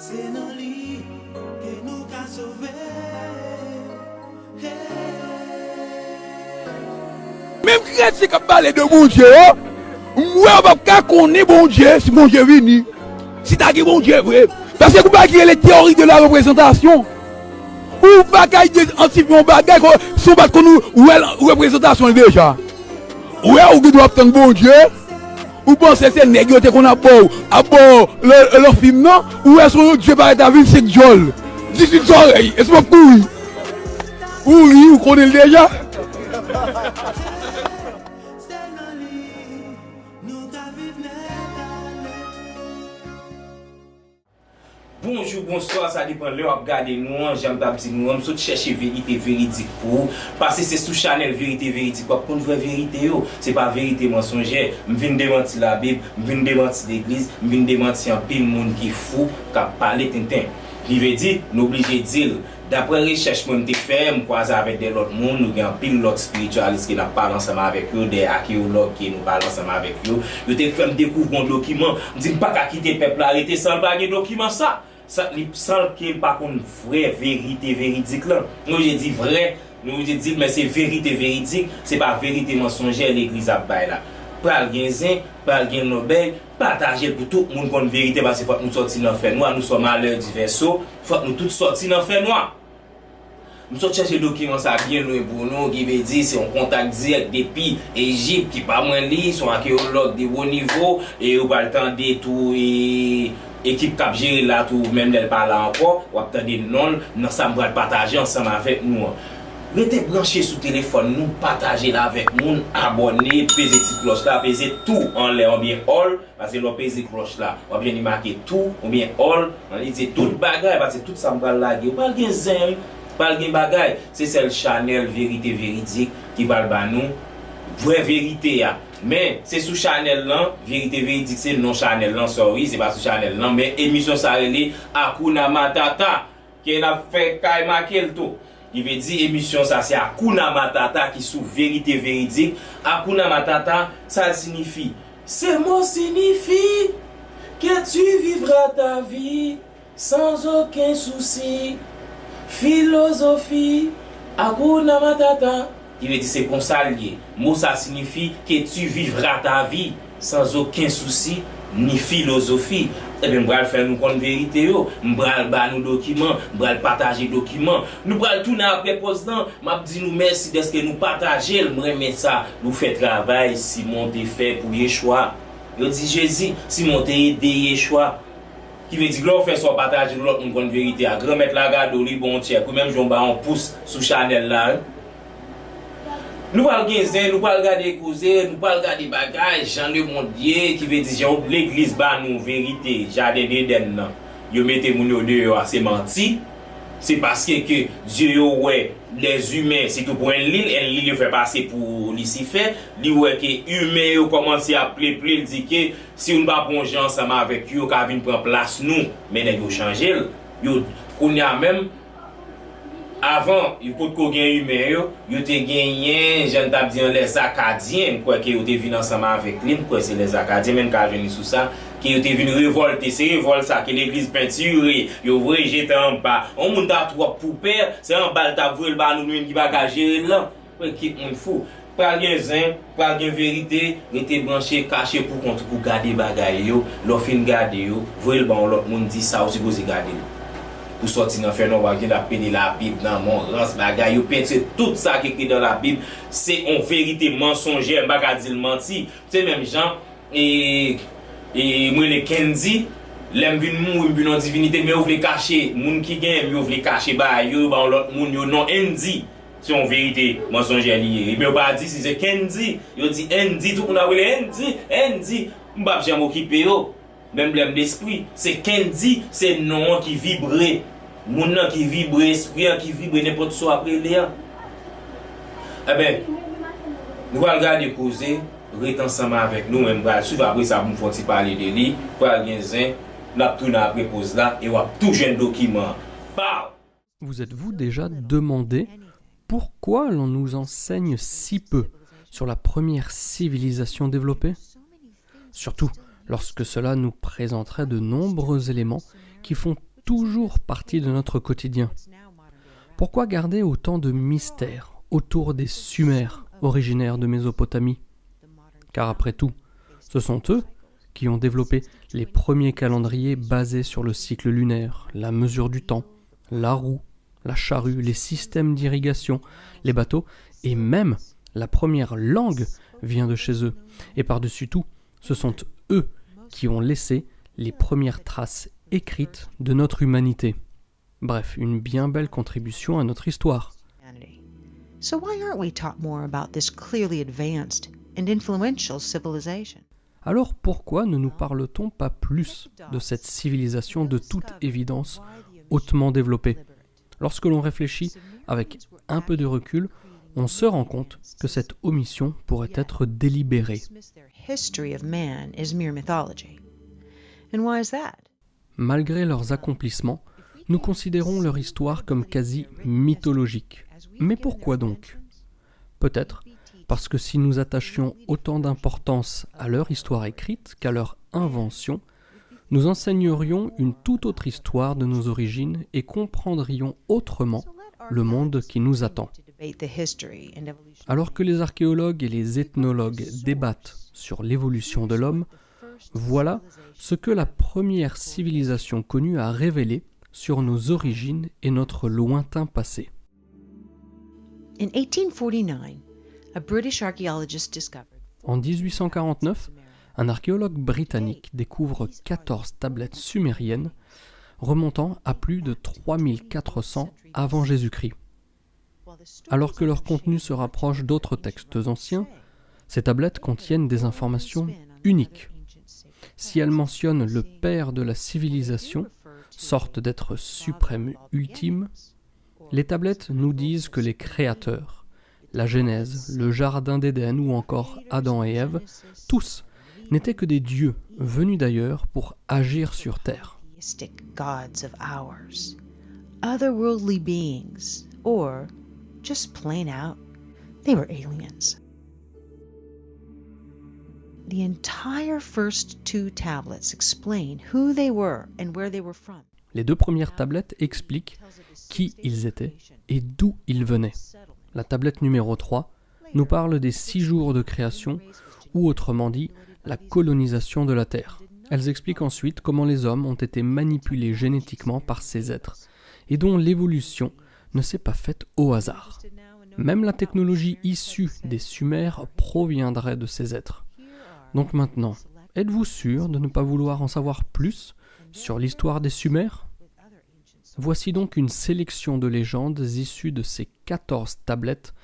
c'est dans lui que nous qu'a sauvé. Même chrétien qui parle de bon Dieu, moi, on va pas connaître bon Dieu si bon Dieu venu. Si t'as dit bon Dieu vrai. Parce que vous pas qu'il y a les théories de la représentation. Ou pas qu'il y ait des anti-bagages, si pas qu'on nous, ou la représentation déjà. Ou est-ce doit attendre bon Dieu? Ou pensez que c'est négocié qu'on a beau, à bord le film non? Ou est-ce que Dieu va être à ville c'est Dieu? Dis une oreille, est-ce que vous oui, vous connaissez déjà? Bonjour, bonsoir, ça dépend de l'heure, regardez nous, j'aime d'abord nous, on saute chercher vérité véridique pour parce que c'est sous Chanel vérité véridique pour une vraie vérité c'est pas vérité mensongère, me viens démentir la Bible, me viens démentir l'église, me viens démentir un pile monde qui fou qui parler tintin. Il veut dire, nous obligé de dire d'après recherche qu'on te fait, me croiser avec des autres monde, nous avons pile l'autre spiritualiste qui n'a pas ensemble avec eux, des archéologues qui nous parlent ensemble avec eux. Ils te fait découvrir un document, me dit pas qu'à quitter peuple arrêter sans pas un document ça. Sans qu'il pas une vraie vérité véridique là. Nous j'ai dit vrai, nous j'ai dit mais c'est vérité véridique, c'est pas vérité mensongère l'église a bail là. Pral genzen, pral gen Nobel, partager pour tout le monde qu'on vérité parce que faut nous sortir dans fer noir, nous sommes à l'heure du verso, faut nous tous sortir dans fer noir. Nous sommes chercher documents ça bien loin pour nous qui veut dire c'est un contact direct depuis Égypte qui pas moins li, sont archéologues de haut niveau et on va le temps de tout et équipe cap gérer là tout même elle parle encore ou attendez non nous ça me partager ensemble avec nous. Restez branché sur téléphone nous partager là avec nous abonner peser petite cloche là peser tout en l'air ou bien all parce que l'on peser cloche là ou bien marquer tout ou bien all on dit tout bagaille parce que tout ça me va laguer pas gain zin pas gain bagaille c'est celle Chanel vérité véridique qui parle ba nous vraie vérité ya. Mais c'est sous Chanel là, vérité véridique c'est non Chanel là, sorry, c'est pas sous Chanel là, mais émission ça relé Hakuna Matata qui a fait Kai Makel tout. Il veut dire émission ça c'est Hakuna Matata qui sous vérité véridique. Hakuna Matata ça signifie ce mot signifie que tu vivras ta vie sans aucun souci. Philosophie Hakuna Matata qui veut dire c'est comme ça lié. Mot ça signifie que tu vivras ta vie sans aucun souci ni philosophie. Et bien, nous allons faire nous une vérité, nous allons faire nos documents, nous allons partager nos documents, nous allons tourner après poste-là, m'a dit nous merci de ce que nous partageons, nous remettre ça, nous fait travail, Simon te fait pour Yeshua. Il dit Jésus, Simon te aidé Yeshua. Qui veut dire que l'on fait soit partager l'autre une vérité, à grand mettre la garde au bon tiers, ou même j'en bats on pousse sous Chanel là. Nous allons regarder, nous allons regarder causer, nous allons regarder bagages, Jean le Mondier qui veut dire l'église bat nous vérité, jardin d'Éden là. Yo mettez moun yo dehors, c'est menti. C'est parce que Dieu ouais les humains c'est tout pour un l'île le fait passer pour Lucifer, lui ouais que humain yo commence à appeler il dit que si on pas plonger ensemble avec yo ka vinn prendre place nous, mais nèg yo changer, yo qu'on y a même avant, il faut qu'on gagne humain, il te gagné, j'en t'a dit les Acadiens, quoi que ils te vinn ensemble avec lui, quoi c'est les Acadiens même quand venir sous ça, qui ils te vinn révolter, c'est révolte ça que l'église peinturée, yo vrai jeter en bas. On monte à trois pour père, c'est en bas t'a voué le bas nous qui va gérer là. Ouais qui on fou. Pas gain zin, pas gain vérité, rester branché caché pour contre pour garder bagaille yo, l'on fin garder yo, voué le bon l'autre monde dit ça aussi supposé garder. Pour sortir dans faire non va la pédé la Bible dans mon rance bagaille penser tout ça qui écrit dans la Bible c'est en vérité mensongère pas dire menti c'est même gens et moi les Kendi l'aime vinn mou vinn en divinité mais ouvre cacher moun qui gagne ouvre cacher ba yo ba l'autre moun yo non Endi c'est en vérité mensongère lié mais pas dit si c'est Kendi yo dit Endi tout on a Endi m'pa jamais occupé yo même l'esprit c'est Kendi c'est non qui vibrer moun qui vibre esprit qui vibre n'importe soit après là eh ben nous allons regarder causer rester ensemble avec nous même va suivre après ça nous faut parler de lui pour aller gain n'a tourner après pause là et on va tout jeune document Vous êtes-vous déjà demandé pourquoi l'on nous enseigne si peu sur la première civilisation développée? Surtout lorsque cela nous présenterait de nombreux éléments qui font toujours partie de notre quotidien. Pourquoi garder autant de mystères autour des Sumères, originaires de Mésopotamie? Car après tout, ce sont eux qui ont développé les premiers calendriers basés sur le cycle lunaire, la mesure du temps, la roue, la charrue, les systèmes d'irrigation, les bateaux et même la première langue vient de chez eux. Et par-dessus tout, ce sont eux qui ont laissé les premières traces écrites de notre humanité. Bref, une bien belle contribution à notre histoire. So why aren't we taught more about this clearly advanced and influential civilization? Alors pourquoi ne nous parle-t-on pas plus de cette civilisation de toute évidence hautement développée? Lorsque l'on réfléchit avec un peu de recul, on se rend compte que cette omission pourrait être délibérée. Malgré leurs accomplissements, nous considérons leur histoire comme quasi mythologique. Mais pourquoi donc? Peut-être parce que si nous attachions autant d'importance à leur histoire écrite qu'à leur invention, nous enseignerions une toute autre histoire de nos origines et comprendrions autrement le monde qui nous attend. Alors que les archéologues et les ethnologues débattent sur l'évolution de l'homme, voilà ce que la première civilisation connue a révélé sur nos origines et notre lointain passé. En 1849, un archéologue britannique découvre 14 tablettes sumériennes remontant à plus de 3400 avant Jésus-Christ. Alors que leur contenu se rapproche d'autres textes anciens, ces tablettes contiennent des informations uniques. Si elles mentionnent le père de la civilisation, sorte d'être suprême ultime, les tablettes nous disent que les créateurs, la Genèse, le Jardin d'Éden ou encore Adam et Ève, tous n'étaient que des dieux venus d'ailleurs pour agir sur terre. Otherworldly beings, or just plain out, they were aliens. The entire first two tablets explain who they were and where they were from. Les deux premières tablettes expliquent qui ils étaient et d'où ils venaient. La tablette numéro 3 nous parle des 6 jours de création, ou autrement dit, la colonisation de la Terre. Elles expliquent ensuite comment les hommes ont été manipulés génétiquement par ces êtres, et dont l'évolution ne s'est pas faite au hasard. Même la technologie issue des Sumères proviendrait de ces êtres. Donc maintenant, êtes-vous sûr de ne pas vouloir en savoir plus sur l'histoire des Sumères? Voici donc une sélection de légendes issues de ces 14 tablettes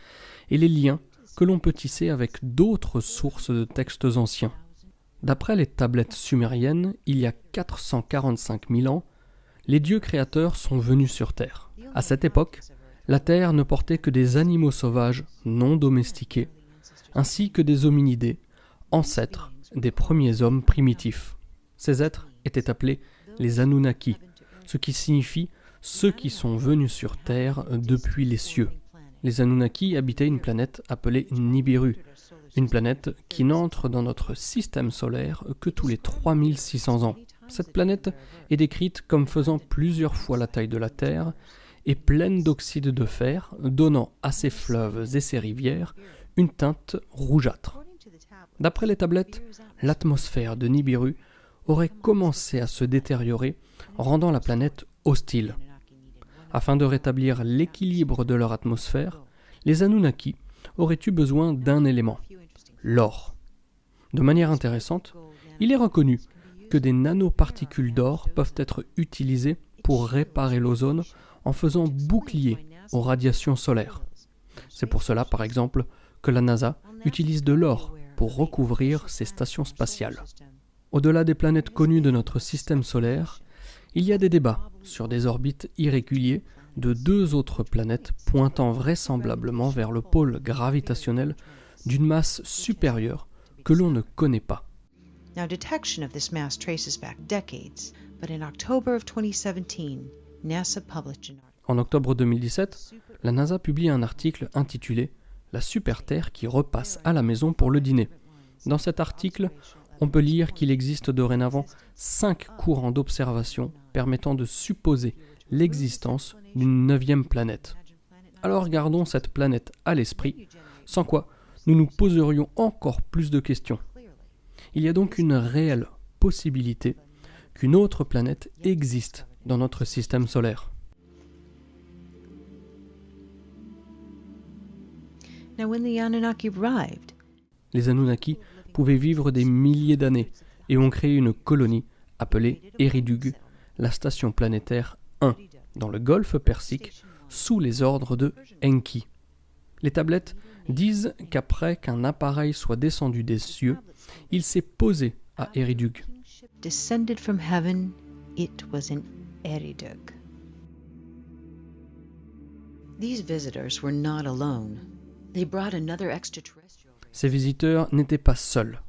et les liens que l'on peut tisser avec d'autres sources de textes anciens. D'après les tablettes sumériennes, il y a 445 000 ans, les dieux créateurs sont venus sur Terre. À cette époque, la Terre ne portait que des animaux sauvages non domestiqués, ainsi que des hominidés, ancêtres des premiers hommes primitifs. Ces êtres étaient appelés les Anunnaki, ce qui signifie ceux qui sont venus sur Terre depuis les cieux. Les Anunnaki habitaient une planète appelée Nibiru, une planète qui n'entre dans notre système solaire que tous les 3600 ans. Cette planète est décrite comme faisant plusieurs fois la taille de la Terre et pleine d'oxyde de fer, donnant à ses fleuves et ses rivières une teinte rougeâtre. D'après les tablettes, l'atmosphère de Nibiru aurait commencé à se détériorer, rendant la planète hostile. Afin de rétablir l'équilibre de leur atmosphère, les Anunnaki auraient eu besoin d'un élément, l'or. De manière intéressante, il est reconnu que des nanoparticules d'or peuvent être utilisées pour réparer l'ozone en faisant bouclier aux radiations solaires. C'est pour cela, par exemple, que la NASA utilise de l'or pour recouvrir ses stations spatiales. Au-delà des planètes connues de notre système solaire, il y a des débats sur des orbites irréguliers de 2 autres planètes pointant vraisemblablement vers le pôle gravitationnel d'une masse supérieure que l'on ne connaît pas. Now, detection of this mass traces back decades, but in October of 2017, NASA published an article. En octobre 2017, la NASA publie un article intitulé « La super-Terre qui repasse à la maison pour le dîner ». Dans cet article, On peut lire qu'il existe dorénavant 5 courants d'observation permettant de supposer l'existence d'une 9e planète. Alors gardons cette planète à l'esprit, sans quoi nous nous poserions encore plus de questions. Il y a donc une réelle possibilité qu'une autre planète existe dans notre système solaire. Now, when the Anunnaki arrived, Les Anunnaki pouvaient vivre des milliers d'années et ont créé une colonie appelée Eridug, la station planétaire 1, dans le golfe Persique, sous les ordres de Enki. Les tablettes disent qu'après qu'un appareil soit descendu des cieux, il s'est posé à Eridug. descended from heaven, it was in Eridug. These visitors were not alone. They brought another extraterrestrial. Ces visiteurs n'étaient pas seuls.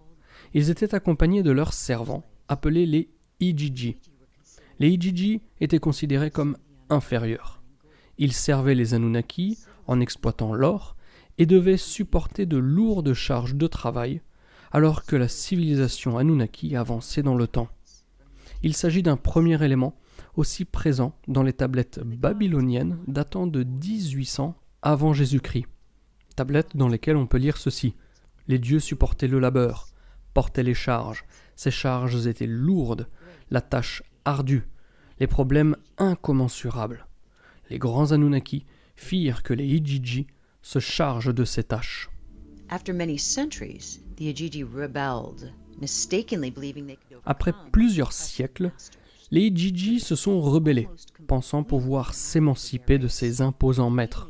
Ils étaient accompagnés de leurs servants, appelés les Igigi. Les Igigi étaient considérés comme inférieurs. Ils servaient les Anunnaki en exploitant l'or et devaient supporter de lourdes charges de travail alors que la civilisation Anunnaki avançait dans le temps. Il s'agit d'un premier élément aussi présent dans les tablettes babyloniennes datant de 1800 avant Jésus-Christ. Tablettes dans lesquelles on peut lire ceci. Les dieux supportaient le labeur, portaient les charges. Ces charges étaient lourdes, la tâche ardue, les problèmes incommensurables. Les grands Anunnaki firent que les Igigi se chargent de ces tâches. After many centuries, the Igigi rebelled, mistakenly believing they could Après overcome plusieurs siècles, les Igigi se sont rebellés, pensant pouvoir s'émanciper de ces imposants maîtres.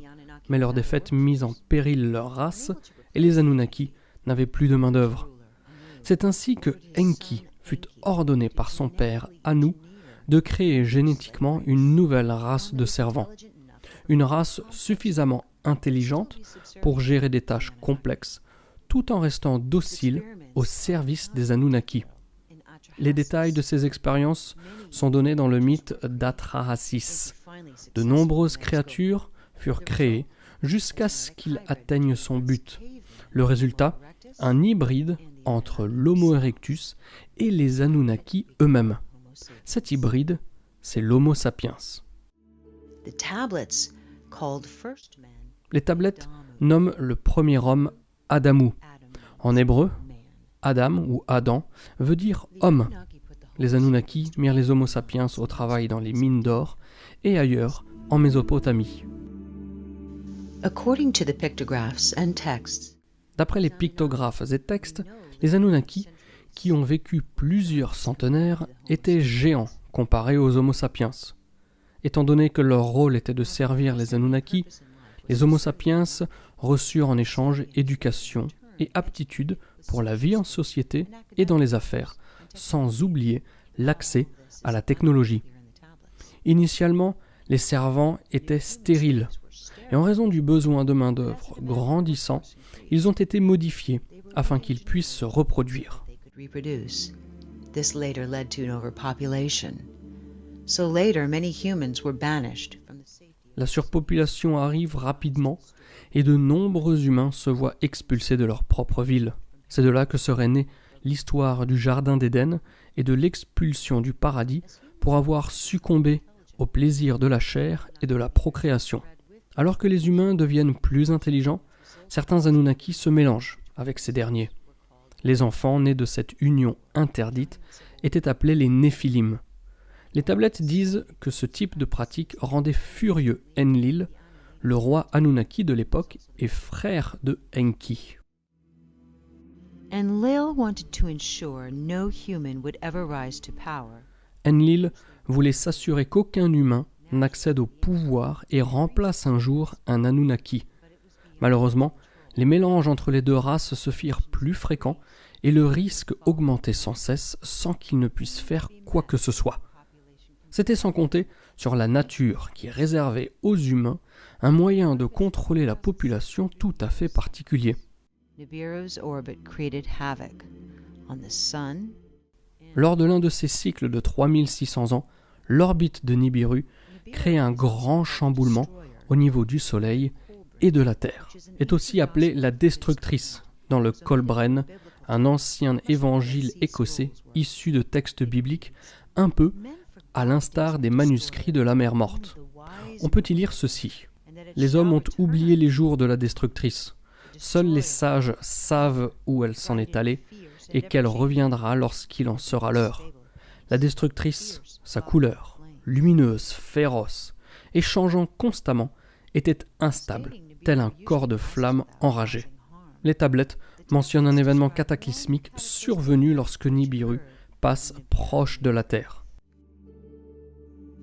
Mais leur défaite mit en péril leur race et les Anunnaki n'avaient plus de main-d'œuvre. C'est ainsi que Enki fut ordonné par son père Anu de créer génétiquement une nouvelle race de servants. Une race suffisamment intelligente pour gérer des tâches complexes, tout en restant docile au service des Anunnaki. Les détails de ces expériences sont donnés dans le mythe d'Atrahasis. De nombreuses créatures furent créées jusqu'à ce qu'il atteigne son but. Le résultat, un hybride entre l'Homo erectus et les Anunnaki eux-mêmes. Cet hybride, c'est l'Homo sapiens. The tablets called first man Les tablettes nomment le premier homme Adamu. En hébreu, Adam ou Adam veut dire homme. Les Anunnaki mirent les Homo sapiens au travail dans les mines d'or et ailleurs en Mésopotamie. According to the pictographs and texts, D'après les pictographes et textes, les Anunnaki, qui ont vécu plusieurs centenaires, étaient géants comparés aux Homo sapiens. Étant donné que leur rôle était de servir les Anunnaki, les Homo sapiens reçurent en échange éducation et aptitude pour la vie en société et dans les affaires, sans oublier l'accès à la technologie. Initialement, les servants étaient stériles, et en raison du besoin de main-d'œuvre grandissant, ils ont été modifiés afin qu'ils puissent se reproduire. they could reproduce. This later led to an overpopulation. So later, many humans were banished from the safety. La surpopulation arrive rapidement et de nombreux humains se voient expulsés de leur propre ville. C'est de là que serait née l'histoire du Jardin d'Éden et de l'expulsion du paradis pour avoir succombé au plaisir de la chair et de la procréation. Alors que les humains deviennent plus intelligents, certains Anunnaki se mélangent avec ces derniers. Les enfants nés de cette union interdite étaient appelés les Néphilim. Les tablettes disent que ce type de pratique rendait furieux Enlil, le roi Anunnaki de l'époque et frère de Enki. Enlil wanted to ensure no human would ever rise to power. Enlil voulait s'assurer qu'aucun humain n'accède au pouvoir et remplace un jour un Anunnaki. Malheureusement, les mélanges entre les deux races se firent plus fréquents et le risque augmentait sans cesse sans qu'ils ne puissent faire quoi que ce soit. C'était sans compter sur la nature qui réservait aux humains un moyen de contrôler la population tout à fait particulier. Nibiru's orbit created havoc on the sun. Lors de l'un de ces cycles de 3600 ans, l'orbite de Nibiru crée un grand chamboulement au niveau du Soleil et de la Terre. Est aussi appelée la destructrice dans le Kolbren, un ancien évangile écossais issu de textes bibliques, un peu à l'instar des manuscrits de la mer morte. On peut y lire ceci. Les hommes ont oublié les jours de la destructrice. Seuls les sages savent où elle s'en est allée et qu'elle reviendra lorsqu'il en sera l'heure. La destructrice, sa couleur, lumineuse, féroce et changeant constamment, était instable, tel un corps de flamme enragé. Les tablettes mentionnent un événement cataclysmique survenu lorsque Nibiru passe proche de la Terre.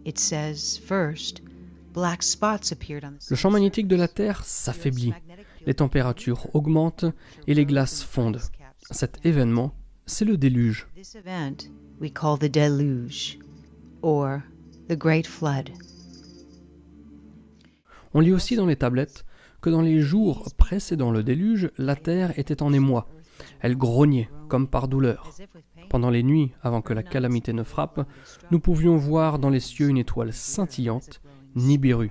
It says, first, black spots appeared on the Le champ magnétique de la Terre s'affaiblit, les températures augmentent et les glaces fondent. Cet événement, c'est le déluge. This event we call the deluge, or the Great Flood. On lit aussi dans les tablettes que dans les jours précédant le déluge, la terre était en émoi. Elle grognait comme par douleur. Pendant les nuits, avant que la calamité ne frappe, nous pouvions voir dans les cieux une étoile scintillante, Nibiru.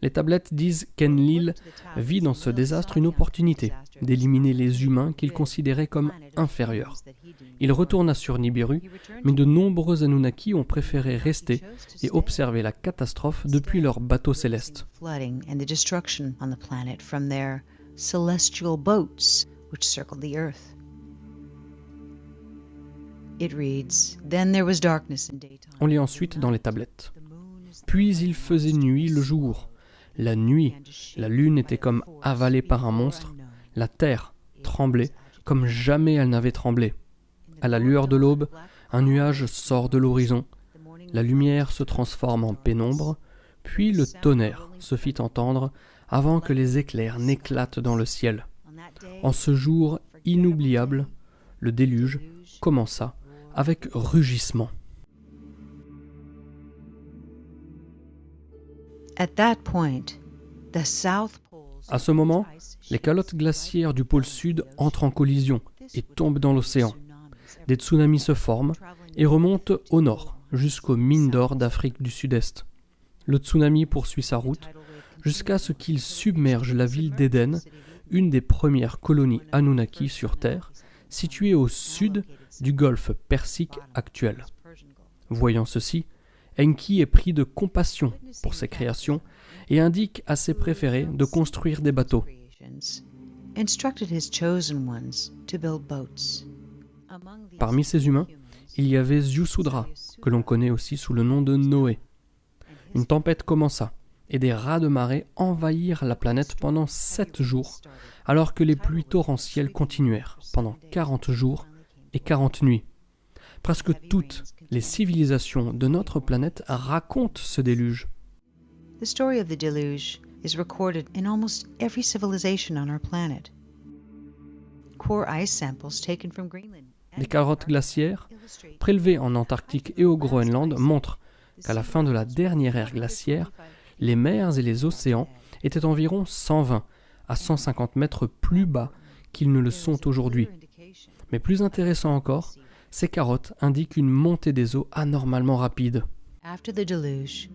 Les tablettes disent qu'Enlil vit dans ce désastre une opportunité d'éliminer les humains qu'il considérait comme inférieurs. Il retourna sur Nibiru, mais de nombreux Anunnaki ont préféré rester et observer la catastrophe depuis leur bateau céleste. Flooding and the destruction on the planet from their celestial boats which circled the earth. It reads, Then there was darkness in daytime. On lit ensuite dans les tablettes. Puis il faisait nuit le jour. La nuit, la lune était comme avalée par un monstre. La terre tremblait comme jamais elle n'avait tremblé. À la lueur de l'aube, un nuage sort de l'horizon. La lumière se transforme en pénombre, puis le tonnerre se fit entendre avant que les éclairs n'éclatent dans le ciel. En ce jour inoubliable, le déluge commença avec rugissement. At that point, the South Pole À ce moment, les calottes glaciaires du pôle sud entrent en collision et tombent dans l'océan. Des tsunamis se forment et remontent au nord, jusqu'aux mines d'or d'Afrique du Sud-Est. Le tsunami poursuit sa route jusqu'à ce qu'il submerge la ville d'Éden, une des premières colonies Anunnaki sur Terre, située au sud du golfe Persique actuel. Voyant ceci, Enki est pris de compassion pour ses créations et indique à ses préférés de construire des bateaux. instructed his chosen ones to build boats. Parmi ces humains, il y avait Ziusudra, que l'on connaît aussi sous le nom de Noé. Une tempête commença, et des rats de marée envahirent la planète pendant 7 jours, alors que les pluies torrentielles continuèrent pendant 40 jours et 40 nuits. Presque toutes les civilisations de notre planète racontent ce déluge. The story of the deluge is recorded in almost every civilization on our planet. Core ice samples taken from Greenland Des carottes glaciaires, prélevées en Antarctique et au Groenland, montrent qu'à la fin de la dernière ère glaciaire, les mers et les océans étaient environ 120 à 150 mètres plus bas qu'ils ne le sont aujourd'hui. Mais plus intéressant encore, ces carottes indiquent une montée des eaux anormalement rapide. After the deluge,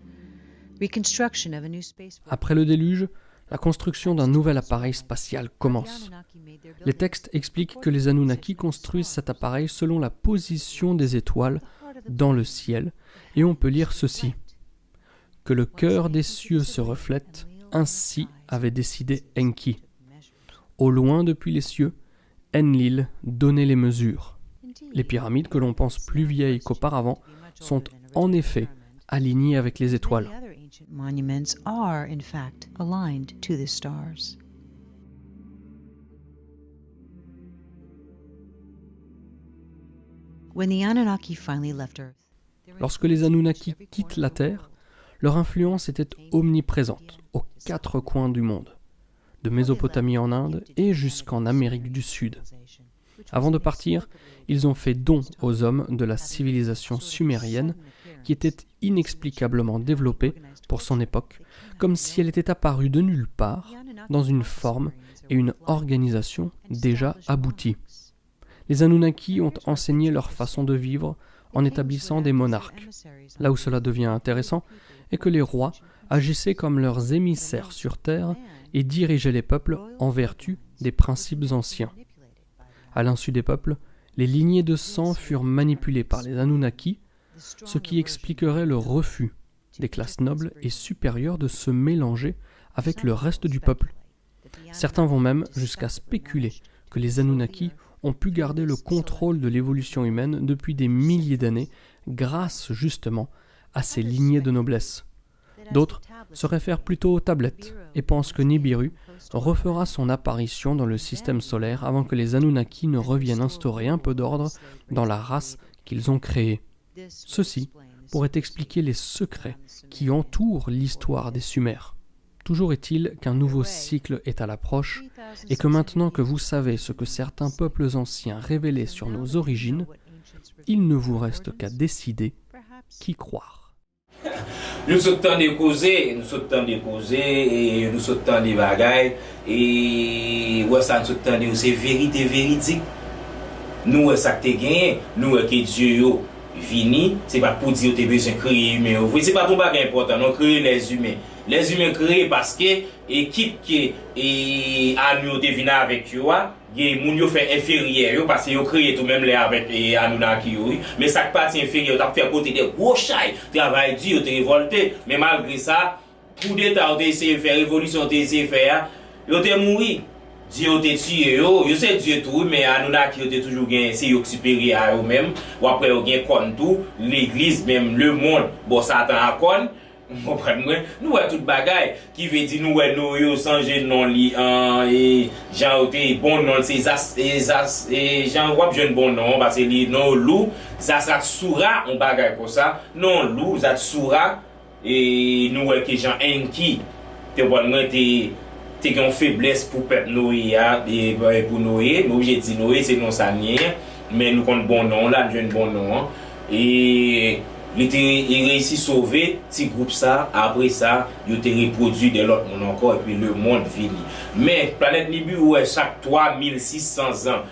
reconstruction of a new space. Après le déluge, la construction d'un nouvel appareil spatial commence. Les textes expliquent que les Anunnaki construisent cet appareil selon la position des étoiles dans le ciel, et on peut lire ceci. Que le cœur des cieux se reflète, ainsi avait décidé Enki. Au loin depuis les cieux, Enlil donnait les mesures. Les pyramides, que l'on pense plus vieilles qu'auparavant, sont en effet alignées avec les étoiles. The other ancient monuments are, in fact, aligned to the stars. When the Anunnaki finally left Earth, Lorsque les Anunnaki quittent la Terre, leur influence était omniprésente aux 4 coins du monde, de Mésopotamie en Inde et jusqu'en Amérique du Sud. Avant de partir, ils ont fait don aux hommes de la civilisation sumérienne qui était inexplicablement développée pour son époque, comme si elle était apparue de nulle part, dans une forme et une organisation déjà abouties. Les Anunnaki ont enseigné leur façon de vivre en établissant des monarques. Là où cela devient intéressant est que les rois agissaient comme leurs émissaires sur Terre et dirigeaient les peuples en vertu des principes anciens. À l'insu des peuples, les lignées de sang furent manipulées par les Anunnaki, ce qui expliquerait le refus des classes nobles et supérieures de se mélanger avec le reste du peuple. Certains vont même jusqu'à spéculer que les Anunnaki ont pu garder le contrôle de l'évolution humaine depuis des milliers d'années grâce justement à ces lignées de noblesse. D'autres se réfèrent plutôt aux tablettes et pensent que Nibiru refera son apparition dans le système solaire avant que les Anunnaki ne reviennent instaurer un peu d'ordre dans la race qu'ils ont créée. Ceci pourrait expliquer les secrets qui entourent l'histoire des Sumères. Toujours est-il qu'un nouveau cycle est à l'approche et que maintenant que vous savez ce que certains peuples anciens révélaient sur nos origines, il ne vous reste qu'à décider qui croire. Nous sommes temps de causer, nous sommes temps de causer, et nous sommes temps de bagailles, et ouais, ça nous sommes temps de c'est vérité véridique. Nous, ça que t'es gagné, nous, que Dieu yo vini, c'est pas pour dire que t'es besoin de créer humain. C'est pas pour bagage important, non, créer les humains. Les humains créés parce que l'équipe qui est à nous deviner avec eux, les gens fait inférieur parce qu'ils ont créé tout même les avec Anunnaki. Mais ça partie inférieur, t'as fait côté des gros chai, travail dur, t'es révolté. Mais malgré ça, coup d'état, t'as essayé de faire révolution, t'as essayé de faire, t'es mouru. Dieu t'a tué, yo sais Dieu tout, mais Anunnaki t'es toujours gagné, c'est eux supérieur à eux-mêmes. Ou après, ils ont gagné tout, l'église, même le monde, bon, Satan a con. Nous avons toute bagaille qui veut dire nous avons changé de nom et Jean été bon nom c'est Jean Wap jeune bon nom parce que les non loup ça soura on bagaille pour ça non loup ça soura et nous que Jean Enki te vraiment te une faiblesse pour peuple Noé et pour Noé nous j'ai dit Noé c'est non ça mais nous compte bon nom là jeune bon nom et il réussit à sauver petit groupe ça, après ça, il a reproduit de l'autre monde encore et puis le monde vini. Mais planète Nibiru chaque 3600 ans,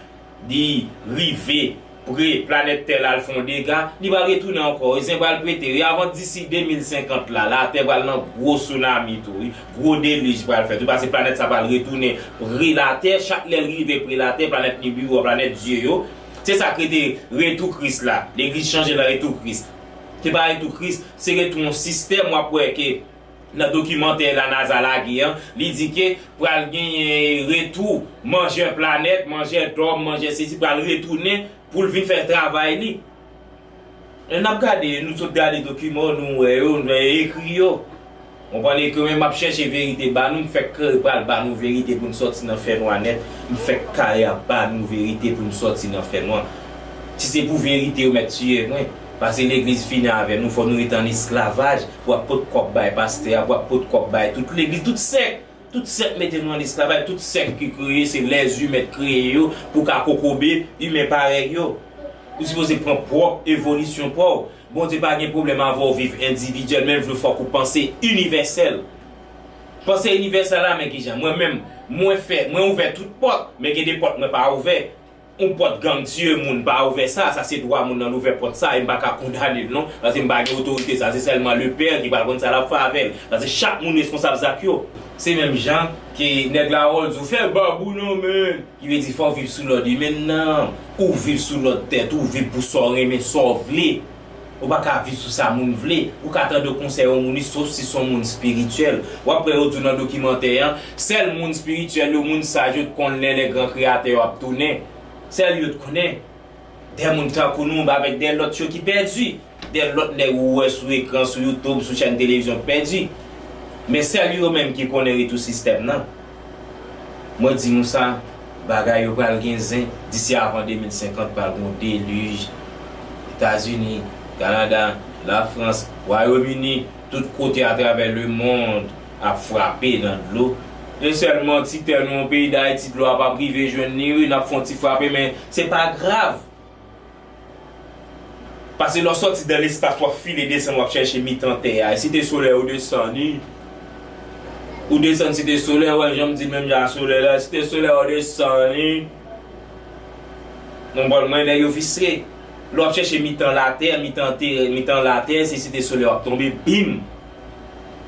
il rive près planète Terre là font des dégâts, il va retourner encore, il va le péter avant d'ici 2050 là, la Terre va dans gros tsunami tout, gros déluge va le faire parce que planète ça va retourner près la Terre, chaque rive près la Terre, planète Nibiru, planète Dieu. C'est ça qui est retour Christ là, l'église change le retour Christ. C'est pas tout Christ, c'est tout un système après que dans le documentaire la NASA la guerre, il dit que pour gagner retour, manger planète, manger d'homme, manger ceci pour retourner pour venir faire travail. On a regardé, nous sommes dans les documents, nous écrit on parlait que même chercher vérité, bah nous fait que bah nous vérité pour nous sortir dans faire noir net, nous fait carrière bah nous vérité pour nous sortir dans faire noir. Si c'est pour vérité, on met tuer moi. Parce que l'église finit avec nous, il faut nous être en esclavage, pour pas de cop bail pasteur, pour pas de cop bail toute l'église, toute secte mettez-nous en esclavage, toute secte qui crée, c'est les humains créés pour qu'à kokobé, humain pareil yo. Vous supposez prendre propre évolution propre. Bon Dieu pas de problème à avoir vivre individuel, même il faut qu'on pense universel. Penser universel là mais qui j'aime moi-même, moi ouvert toute porte, mais que des portes moi pas ouvert. On porte gang Dieu moun pas ouvert ça c'est droit moun dans l'ouvert porte ça il pas condamner non parce que pas autorité ça c'est seulement le père qui va prendre ça la faveur parce que chaque moun responsable zakio c'est même gens qui nèg la rôle vous faire babou non mais qui veut dire faut vivre sous l'ordre maintenant ou vivre sous l'autre tête ou vivre pour soirée mais sauver ou pas vivre sous ça moun vle ou qu'attendre de conseil au moun sauf si son monde spirituel ou après au dans documentaire seul monde spirituel le monde sage connaît les grands créateurs a tourner c'est lui qui connaît des gens qui nous avec des autres qui perdus des autres qui sur écran sur YouTube sur chaîne télévision perdus mais c'est lui même qui connaît tout système non moi dis nous ça bagaille au pral gagner d'ici avant 2050 par un déluge États-Unis Canada la France Royaume-Uni tout côté à travers le monde a frappé dans l'eau. Et seulement si t'es dans un pays d'Haïti, tu n'as pas privé jeune ni n'a font frapper mais c'est pas grave. Parce que lorsque sorti dans l'espace pour filer descendre pour chercher mi-temps terre. Si t'es solaire ou descend ni ou descend si t'es solaire ouais, je me dis même il solaire là, si t'es solaire ou descend ni non bon moi il officier. Lorsque chercher mi-temps la terre, mi-temps la terre, si t'es solaire tomber bim.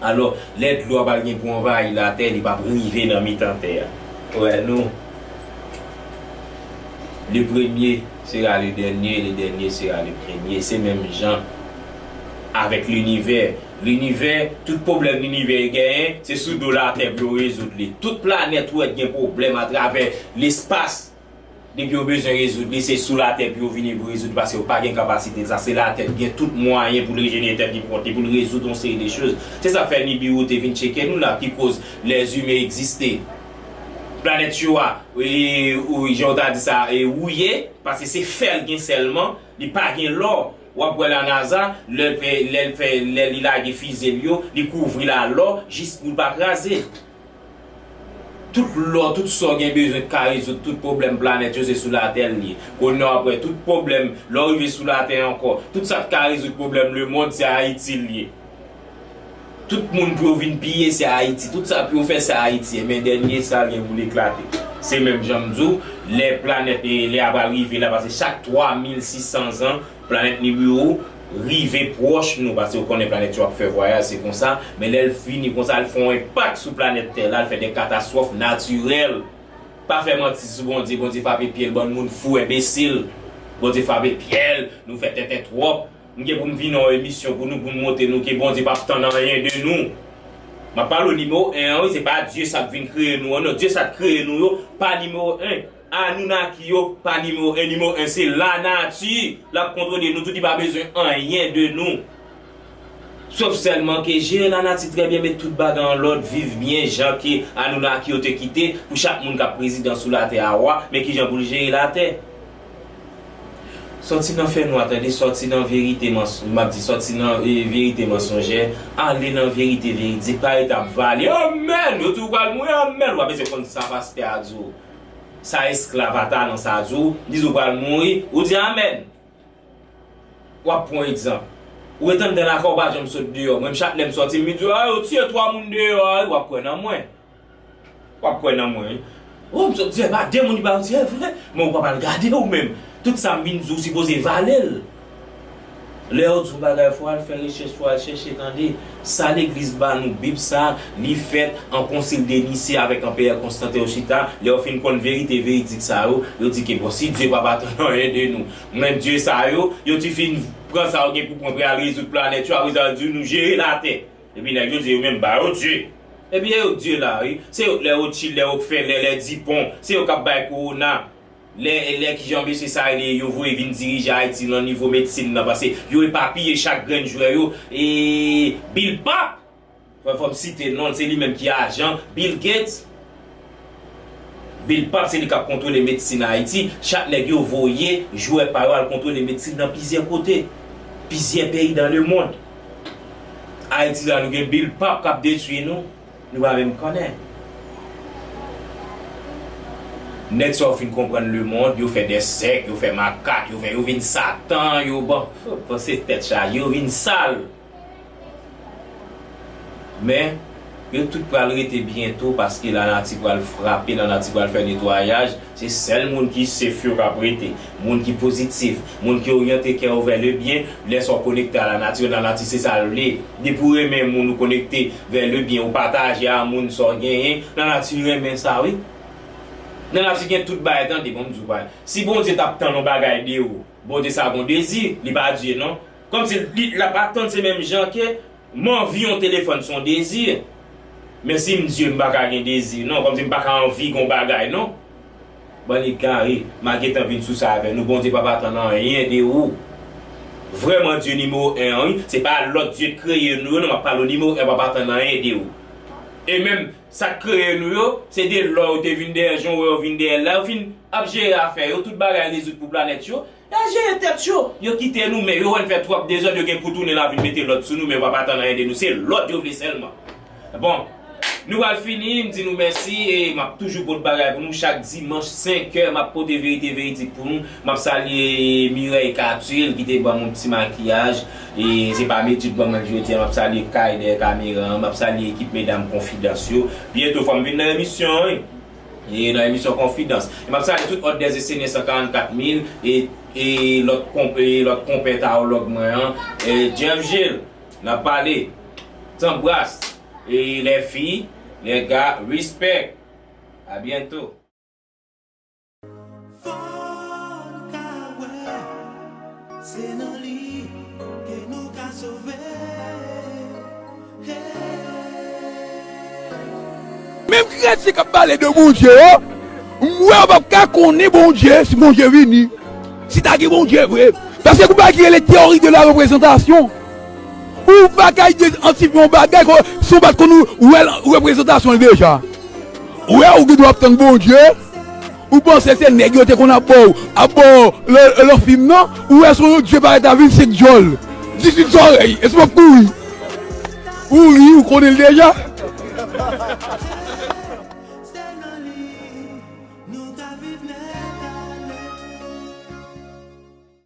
Alors, l'aide l'eau va pour envahir la terre, il va arriver dans mi-temps terre. Ouais, nous, Le premier sera le dernier, le dernier sera le premier. C'est même gens avec l'univers. L'univers, tout problème l'univers gagne, c'est sous de la Terre pour résoudre. Toute planète où il y a un problème à travers l'espace. Depuis qu'on a besoin de résoudre, c'est sous la Terre pour venir pour résoudre parce qu'on n'a pas de capacité. Ça, c'est la Terre qui a tout moyen pour le régénérer, pour résoudre une série de choses. C'est ça fait Nibiru, Tevin checker nous là qui cause les humains exister. Planète Choua, ou j'ai dit ça, et ouillé, parce que c'est fait seulement, il n'y a pas de l'or. Ou après la NASA, il a des fusées, il couvre la l'or, juste pour ne pas craser. Tout l'or, tout ça qui a besoin de résoudre tout problème planétaire, c'est sous la Terre. Qu'on a après tout problème, l'or est sous la Terre encore. Tout ça qui a résoudre problème, le monde, c'est Haïti lié. Tout le monde peut venir piller, c'est Haïti. Tout ça peut faire, c'est Haïti. Mais dernier, ça vient vous l'éclater. C'est même Jamzou, les planètes, les arrivent là, parce que chaque 3600 ans, planète Nibiru rive proche nous, parce qu'on connaît planète qui va faire voyage, c'est comme ça. Mais là, elles finissent comme ça, elles font un impact sur la planète Terre. Là, elles font des catastrophes naturelles. Pas faire mentir sur bon Dieu frappé Pierre, bon monde fou, imbécile. Bon Dieu frappé Pierre, nous fait tête trop. Nous pour nous venir en émission pour nous montrer nous que bon Dieu pas attendre rien de nous. Je parle au numéro 1, c'est pas Dieu ça vient créer nous, non, Dieu ça crée nous, pas numéro 1. Anunnaki yo, pas numéro 1, numéro 1 c'est la nature, la contrôler nous, tout il pas besoin rien de nous. Sauf seulement que gérer la nature très bien, mettre tout bas dans l'ordre, vivre bien, gens qui Anunnaki ont te quitté, pour chaque monde qui a président sous la terre, mais qui gens pour gérer la terre. Sorti dans fait nous attendez, sorti dans vérité mensongère, sorti dans vérité mensongère, aller dans vérité véridique, pas étape valer. Amen, yo tout va mourir, amen. Ou après c'est comme ça passe à Dieu. Ça esclavata dans sa Dieu, dis ou va mourir, ou dit amen. Ou pour exemple, ou étant dans la corba je me saute dehors, même chaque l'aime sorti me dit ah, tu es trois monde dehors, ou après dans moi. Ou après dans moi. Ou me dit bah deux monde pas dire vrai, mais on pas regarder ou même. Tout ça vient nous supposé valer. Les autres bagages faut faire recherche, faut chercher attendez, ça l'église ba nous Bible ça, li fait en concile de Nicée avec Père Constantin Ochita, les ont fait une vérité véridique ça yo dit que bon si Dieu pas attendre rien de nous, même Dieu ça yo tu fin prend ça pour prendre à résoudre planète, tu as Dieu nous gérer la terre. Et puis les Dieu même ba Dieu. Et bien Dieu là, c'est les autres les fait les 10 ponts, c'est au cap ba corona. Les qui jambent c'est ça les yo voient venir diriger Haïti dans niveau médecine là parce que yo éparpillé chaque grain joueur yo et Bill Pap faut me citer non c'est lui même qui a agent Bill Gates Bill Pap c'est lui qui contrôle les médecine à Haïti chaque nèg yo voyé joueur parole contrôle les médecine dans plusieurs côtés plusieurs pays dans le monde Haïti là nous gagne Bill Pap qui détruit nous pas même connaître. Net so fin comprendre le monde, yo fait des sectes, yo fait macaque, yo vin Satan, yo bon, c'est tête ça, yo vin sale. Mais yo tout pral rete bientôt parce que la nature va le frapper, la nature va faire nettoyage, c'est seul monde qui se fure à prêter, monde qui positif, monde qui orienté qui vers le bien, laisse on connecter à la nature, dans la nature c'est ça le de pour même nous connecter vers le bien, ou partager à monde so gagner, la nature même ça oui. Dans la vie tout bail attendez bon Dieu bail. Si bon Dieu tape tant nos bagaille de ou, bon Dieu ça bon désir, il pas Dieu non. Comme si la pas attendre ces mêmes gens que m'envie un téléphone son désir. Mais si Dieu m'pa ka gen désir non, comme si m'pa ka envie gon bagaille non. Bon les carré, marqué en vinn sous ça avec nous bon Dieu pas attendre rien de ou. Vraiment Dieu numéro 1, c'est pas l'autre Dieu créé nous, non pas le numéro 1 pas attendre rien de ou. Et même ça crée nous c'est des lois de vinn des gens ou vinn des là fin a gérer affaire tout bagage les autres pour planète yo a gérer tête yo quitter nous mais yo on fait trop des heures de gain pour tourner la vie mettre l'autre sous nous mais pas attendre rien de nous c'est l'autre yo seulement bon nous allons finir me dit nous merci et m'a toujours pour bagage pour nous chaque dimanche 5h m'a pour des vérités véridiques pour nous m'a saluer Mireille Capsule qui était bon mon petit maquillage et c'est pas mes bon moi je dis m'a saluer Kai des caméras m'a saluer équipe mesdames confidentielles bientôt faut me venir dans l'émission et dans l'émission confidence et m'a saluer tout autre des essais 144 000 et l'autre compétologue moi et Jeff Gilles n'a parlé t'embrasse et les filles, les gars, respect. À bientôt. For c'est dans lui que nous qu'a sauvé. Même chrétien qui parle de bon Dieu, moi, je ne connais pas bon Dieu si bon Dieu venu. Si tu as dit bon Dieu, vrai. Parce que vous ne pouvez les théories de la représentation. Ou pas qu'il anticipons bagage sont pas qu'on nous représentation déjà. Ouais, ou doit attendre bon Dieu. Ou pensez c'est négocié qu'on a beau à bord le film non ou est-ce que Dieu paraît ta vie c'est Joel. 18 oreilles, est-ce que vous oui ou connaissez déjà?